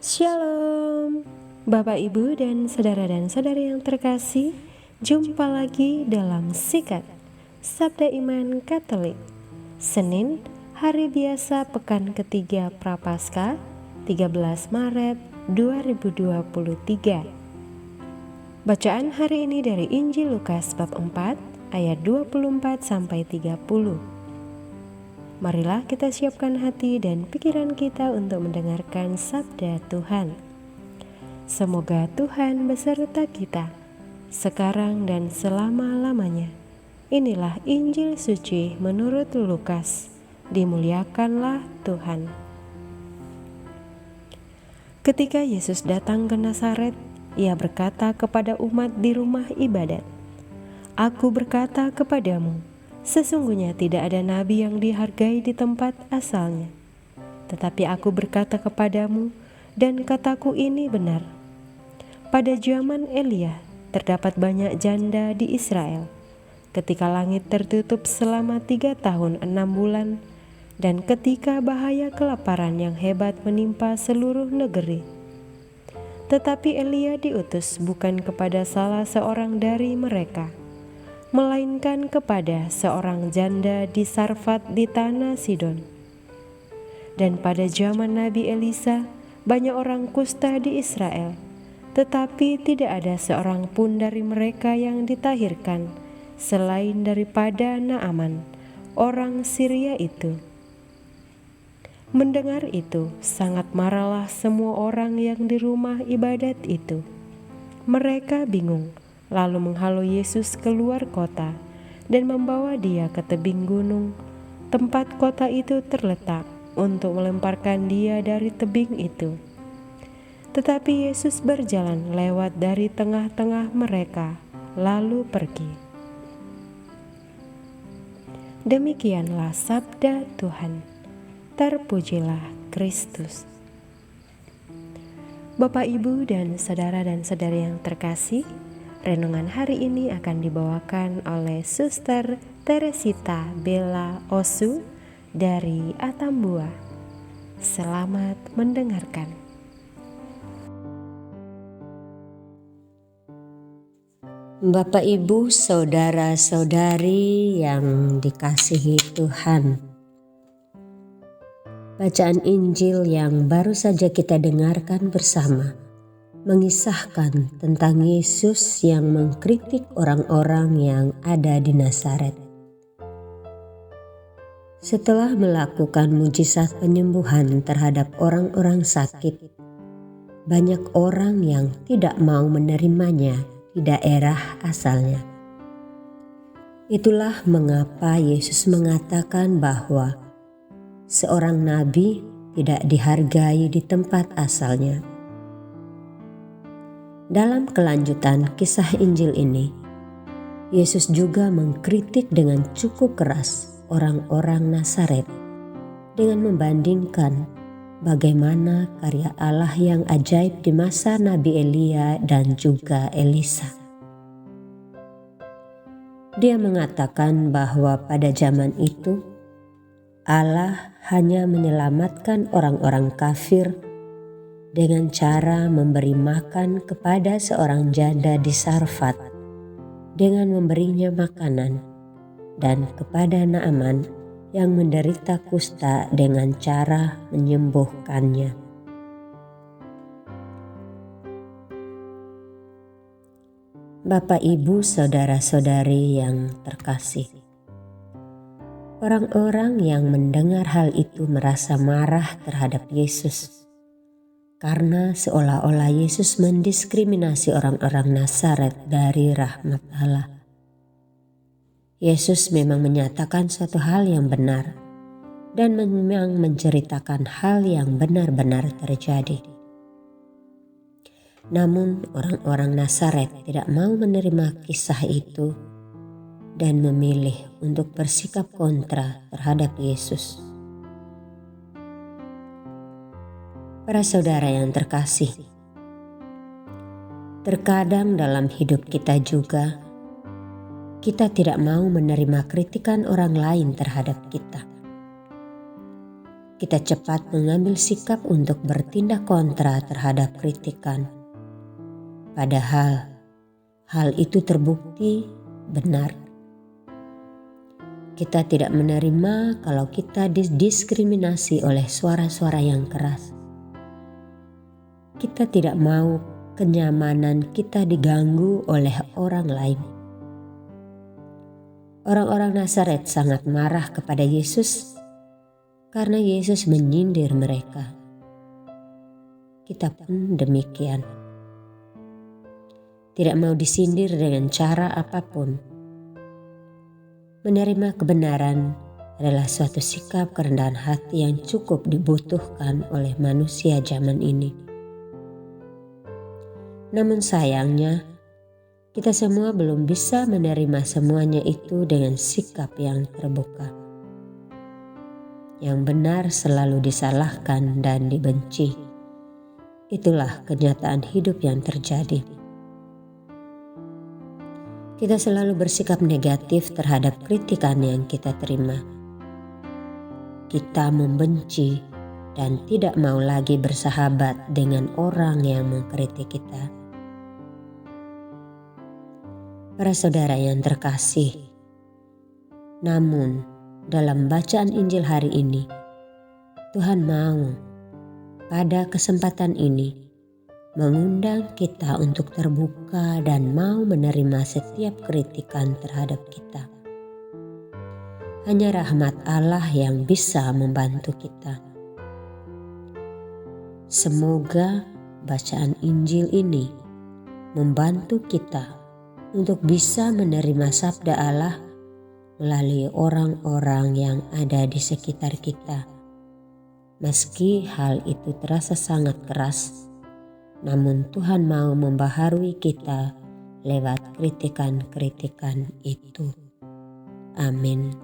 Shalom, Bapak Ibu dan saudara yang terkasih. Jumpa lagi dalam Sikat Sabda Iman Katolik, Senin, hari biasa pekan ketiga Prapaskah, 13 Maret 2023. Bacaan hari ini dari Injil Lukas bab 4 ayat 24-30. Marilah kita siapkan hati dan pikiran kita untuk mendengarkan sabda Tuhan. Semoga Tuhan beserta kita, sekarang dan selama-lamanya. Inilah Injil suci menurut Lukas. Dimuliakanlah Tuhan. Ketika Yesus datang ke Nazaret, Ia berkata kepada umat di rumah ibadat, "Aku berkata kepadamu, sesungguhnya tidak ada nabi yang dihargai di tempat asalnya. Tetapi aku berkata kepadamu, dan kataku ini benar. Pada zaman Elia terdapat banyak janda di Israel, ketika langit tertutup selama 3 tahun 6 bulan, dan ketika bahaya kelaparan yang hebat menimpa seluruh negeri. Tetapi Elia diutus bukan kepada salah seorang dari mereka, melainkan kepada seorang janda di Sarfat di tanah Sidon. Dan pada zaman Nabi Elisa, banyak orang kusta di Israel, tetapi tidak ada seorang pun dari mereka yang ditahirkan, selain daripada Naaman, orang Syria itu." Mendengar itu, sangat marahlah semua orang yang di rumah ibadat itu. Mereka bingung, lalu menghalau Yesus keluar kota dan membawa Dia ke tebing gunung, tempat kota itu terletak, untuk melemparkan Dia dari tebing itu. Tetapi Yesus berjalan lewat dari tengah-tengah mereka, lalu pergi. Demikianlah sabda Tuhan. Terpujilah Kristus. Bapak, Ibu, dan saudara-saudari yang terkasih, renungan hari ini akan dibawakan oleh Suster Teresita Bella Osu dari Atambua. Selamat mendengarkan. Bapak, Ibu, saudara-saudari yang dikasihi Tuhan. Bacaan Injil yang baru saja kita dengarkan bersama mengisahkan tentang Yesus yang mengkritik orang-orang yang ada di Nazaret. Setelah melakukan mujizat penyembuhan terhadap orang-orang sakit, banyak orang yang tidak mau menerimanya di daerah asalnya. Itulah mengapa Yesus mengatakan bahwa seorang nabi tidak dihargai di tempat asalnya. Dalam kelanjutan kisah Injil ini, Yesus juga mengkritik dengan cukup keras orang-orang Nazaret dengan membandingkan bagaimana karya Allah yang ajaib di masa Nabi Elia dan juga Elisa. Dia mengatakan bahwa pada zaman itu Allah hanya menyelamatkan orang-orang kafir dengan cara memberi makan kepada seorang janda di Sarfat dengan memberinya makanan, dan kepada Naaman yang menderita kusta dengan cara menyembuhkannya. Bapak, Ibu, saudara-saudari yang terkasih, orang-orang yang mendengar hal itu merasa marah terhadap Yesus karena seolah-olah Yesus mendiskriminasi orang-orang Nazaret dari rahmat Allah. Yesus memang menyatakan suatu hal yang benar dan memang menceritakan hal yang benar-benar terjadi. Namun orang-orang Nazaret tidak mau menerima kisah itu dan memilih untuk bersikap kontra terhadap Yesus. Para saudara yang terkasih, terkadang dalam hidup kita juga, kita tidak mau menerima kritikan orang lain terhadap kita. kita cepat mengambil sikap untuk bertindak kontra terhadap kritikan. Padahal hal itu terbukti benar. Kita tidak menerima kalau kita didiskriminasi oleh suara-suara yang keras. Kita tidak mau kenyamanan kita diganggu oleh orang lain. Orang-orang Nazaret sangat marah kepada Yesus karena Yesus menyindir mereka. Kita pun demikian. Tidak mau disindir dengan cara apapun. Menerima kebenaran adalah suatu sikap kerendahan hati yang cukup dibutuhkan oleh manusia zaman ini. Namun sayangnya, kita semua belum bisa menerima semuanya itu dengan sikap yang terbuka. Yang benar selalu disalahkan dan dibenci. Itulah kenyataan hidup yang terjadi. Kita selalu bersikap negatif terhadap kritikan yang kita terima. Kita membenci dan tidak mau lagi bersahabat dengan orang yang mengkritik kita. Para saudara yang terkasih, namun dalam bacaan Injil hari ini, Tuhan mau pada kesempatan ini mengundang kita untuk terbuka dan mau menerima setiap kritikan terhadap kita. Hanya rahmat Allah yang bisa membantu kita. Semoga bacaan Injil ini membantu kita untuk bisa menerima sabda Allah melalui orang-orang yang ada di sekitar kita. Meski hal itu terasa sangat keras, namun Tuhan mau membaharui kita lewat kritikan-kritikan itu. Amin.